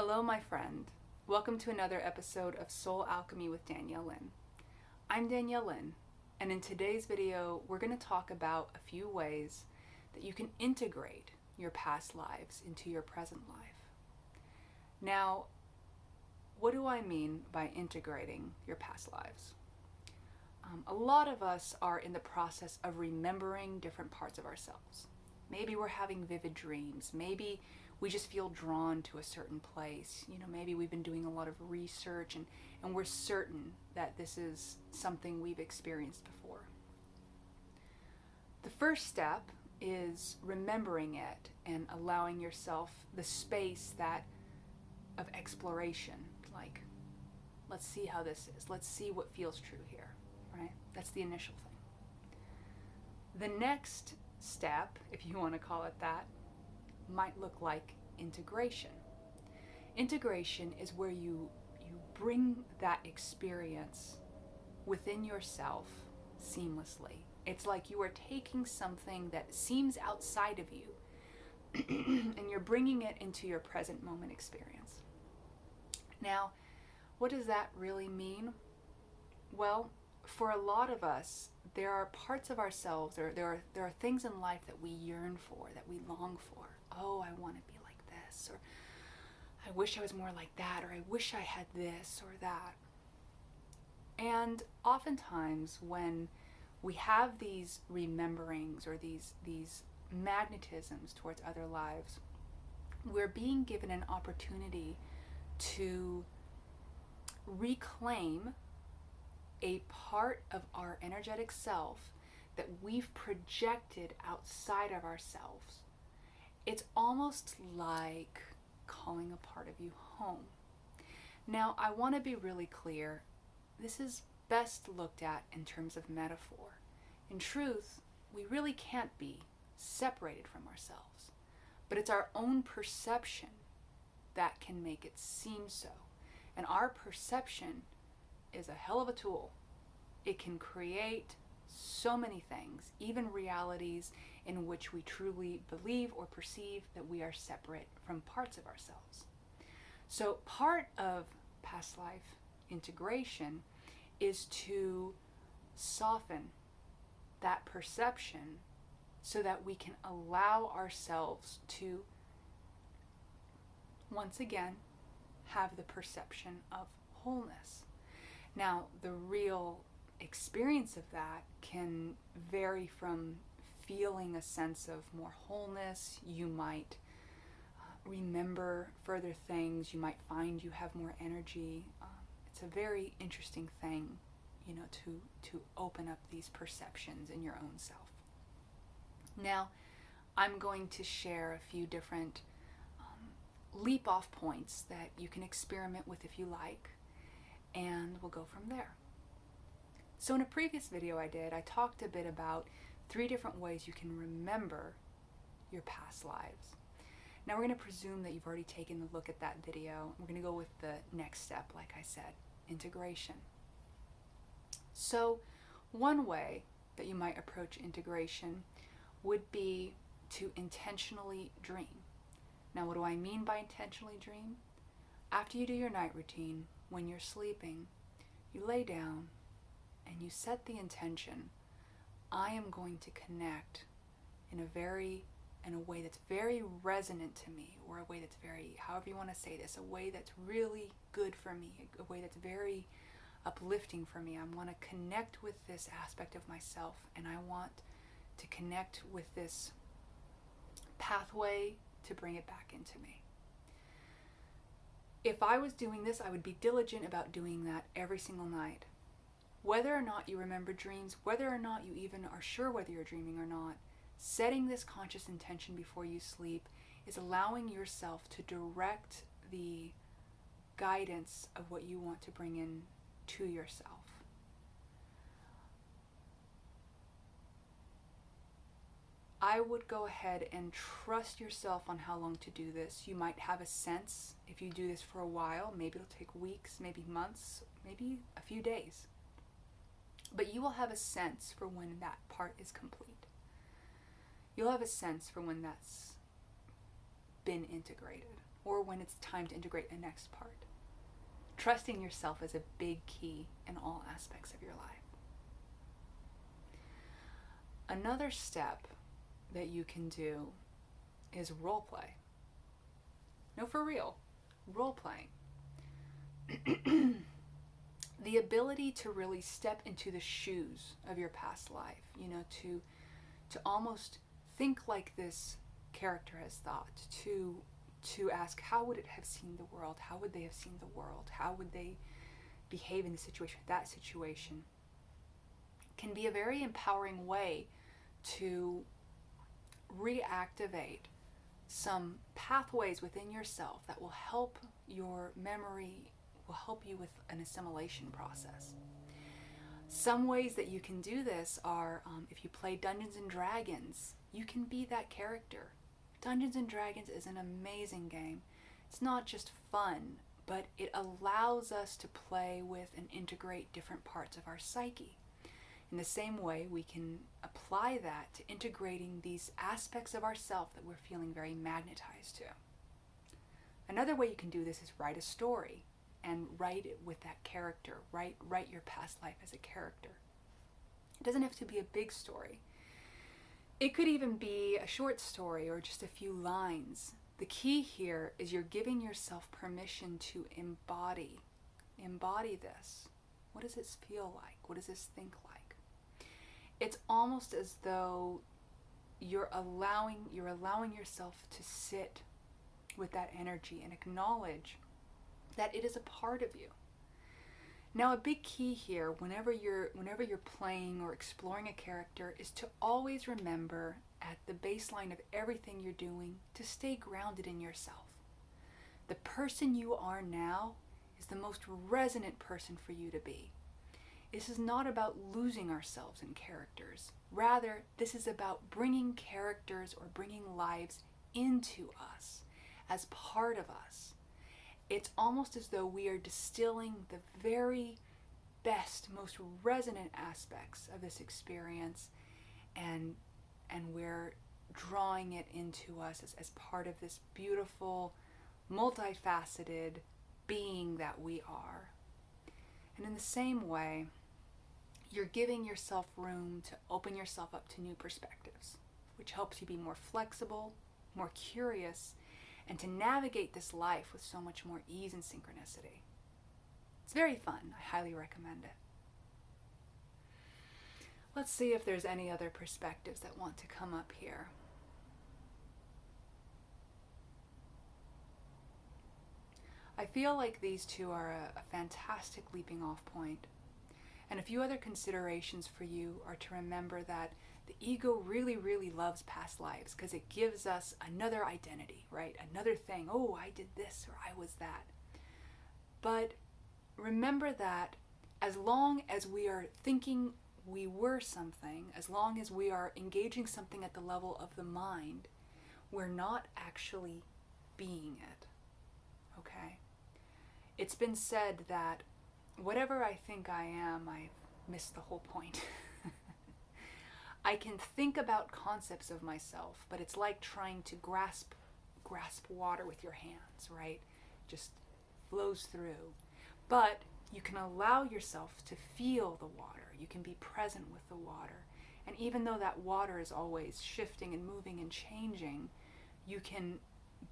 Hello, my friend. Welcome to another episode of Soul Alchemy with Danielle Lynn. I'm Danielle Lynn, and in today's video, we're going to talk about a few ways that you can integrate your past lives into your present life. Now, what do I mean by integrating your past lives? A lot of us are in the process of remembering different parts of ourselves. Maybe we're having vivid dreams. Maybe we just feel drawn to a certain place. Maybe we've been doing a lot of research and we're certain that this is something we've experienced before. The first step is remembering it and allowing yourself the space of exploration. Like, let's see how this is. Let's see what feels true here, right? That's the initial thing. The next step, if you want to call it that, might look like integration. Integration is where you bring that experience within yourself seamlessly. It's like you are taking something that seems outside of you and you're bringing it into your present moment experience. Now, what does that really mean? Well, for a lot of us, there are parts of ourselves, or there are things in life that we yearn for, that we long for. Oh, I want to be like this, or I wish I was more like that, or I wish I had this or that. And oftentimes when we have these rememberings or these magnetisms towards other lives, we're being given an opportunity to reclaim a part of our energetic self that we've projected outside of ourselves. It's almost like calling a part of you home. Now, I want to be really clear. This is best looked at in terms of metaphor. In truth, we really can't be separated from ourselves, but it's our own perception that can make it seem so. And our perception is a hell of a tool. It can create so many things, even realities in which we truly believe or perceive that we are separate from parts of ourselves. So part of past life integration is to soften that perception so that we can allow ourselves to, once again, have the perception of wholeness. Now, the real experience of that can vary from feeling a sense of more wholeness. You might remember further things. You might find you have more energy. It's a very interesting thing, to open up these perceptions in your own self. Now, I'm going to share a few different leap off points that you can experiment with if you like, and we'll go from there. So in a previous video I talked a bit about 3 different ways you can remember your past lives. Now we're going to presume that you've already taken a look at that video. We're going to go with the next step, like I said, integration. So one way that you might approach integration would be to intentionally dream. Now, what do I mean by intentionally dream? After you do your night routine, when you're sleeping, you lay down and you set the intention, I am going to connect in a way that's very resonant to me, or a way that's very, however you want to say this, a way that's really good for me, a way that's very uplifting for me. I want to connect with this aspect of myself, and I want to connect with this pathway to bring it back into me. If I was doing this, I would be diligent about doing that every single night. Whether or not you remember dreams, whether or not you even are sure whether you're dreaming or not, setting this conscious intention before you sleep is allowing yourself to direct the guidance of what you want to bring in to yourself. I would go ahead and trust yourself on how long to do this. You might have a sense if you do this for a while. Maybe it'll take weeks, maybe months, maybe a few days. But you will have a sense for when that part is complete. You'll have a sense for when that's been integrated. or when it's time to integrate the next part. Trusting yourself is a big key in all aspects of your life. Another step that you can do is role play. No, for real, role playing. The ability to really step into the shoes of your past life, to almost think like this character has thought, to ask, how would it have seen the world? How would they have seen the world? How would they behave in this situation, that situation? Can be a very empowering way to reactivate some pathways within yourself that will help your memory, will help you with an assimilation process. Some ways that you can do this are, if you play Dungeons and Dragons, you can be that character. Dungeons and Dragons is an amazing game. It's not just fun, but it allows us to play with and integrate different parts of our psyche. In the same way, we can apply that to integrating these aspects of ourself that we're feeling very magnetized to. Another way you can do this is write a story and write it with that character. Write your past life as a character. It doesn't have to be a big story. It could even be a short story or just a few lines. The key here is you're giving yourself permission to embody this. What does this feel like? What does this think like? It's almost as though you're allowing yourself to sit with that energy and acknowledge that it is a part of you. Now, a big key here, whenever you're playing or exploring a character, is to always remember at the baseline of everything you're doing to stay grounded in yourself. The person you are now is the most resonant person for you to be. This is not about losing ourselves in characters. Rather, this is about bringing characters or bringing lives into us, as part of us. It's almost as though we are distilling the very best, most resonant aspects of this experience, and we're drawing it into us as part of this beautiful, multifaceted being that we are. And in the same way, you're giving yourself room to open yourself up to new perspectives, which helps you be more flexible, more curious, and to navigate this life with so much more ease and synchronicity. It's very fun. I highly recommend it. Let's see if there's any other perspectives that want to come up here. I feel like these two are a fantastic leaping off point. And a few other considerations for you are to remember that the ego really, really loves past lives because it gives us another identity, right? Another thing. Oh, I did this or I was that. But remember that as long as we are thinking we were something, as long as we are engaging something at the level of the mind, we're not actually being it. Okay? It's been said that whatever I think I am, I've missed the whole point. I can think about concepts of myself, but it's like trying to grasp water with your hands, right? Just flows through. But you can allow yourself to feel the water. You can be present with the water. And even though that water is always shifting and moving and changing, you can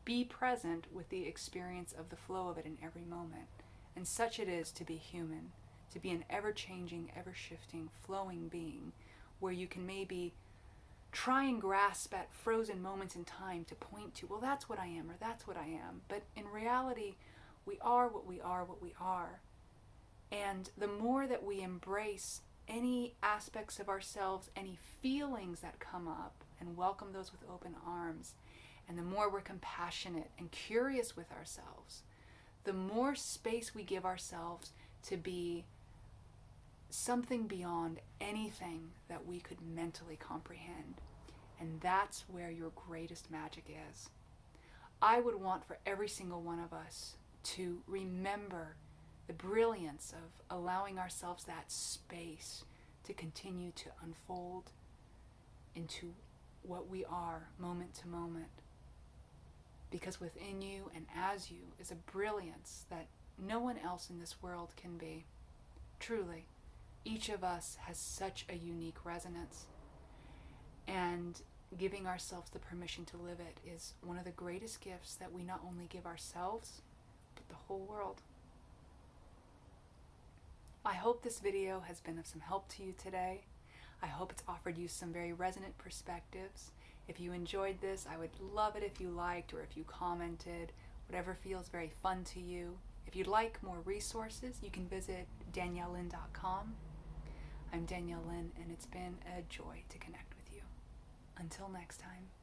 be present with the experience of the flow of it in every moment. And such it is to be human, to be an ever-changing, ever-shifting, flowing being, where you can maybe try and grasp at frozen moments in time to point to, well, that's what I am, or that's what I am. But in reality, we are what we are, what we are. And the more that we embrace any aspects of ourselves, any feelings that come up, and welcome those with open arms, and the more we're compassionate and curious with ourselves, the more space we give ourselves to be something beyond anything that we could mentally comprehend. And that's where your greatest magic is. I would want for every single one of us to remember the brilliance of allowing ourselves that space to continue to unfold into what we are moment to moment. because within you and as you is a brilliance that no one else in this world can be. Truly, each of us has such a unique resonance, and giving ourselves the permission to live it is one of the greatest gifts that we not only give ourselves, but the whole world. I hope this video has been of some help to you today. I hope it's offered you some very resonant perspectives. If you enjoyed this, I would love it if you liked or if you commented, whatever feels very fun to you. If you'd like more resources, you can visit daniellelynn.com. I'm Danielle Lynn, and it's been a joy to connect with you. Until next time.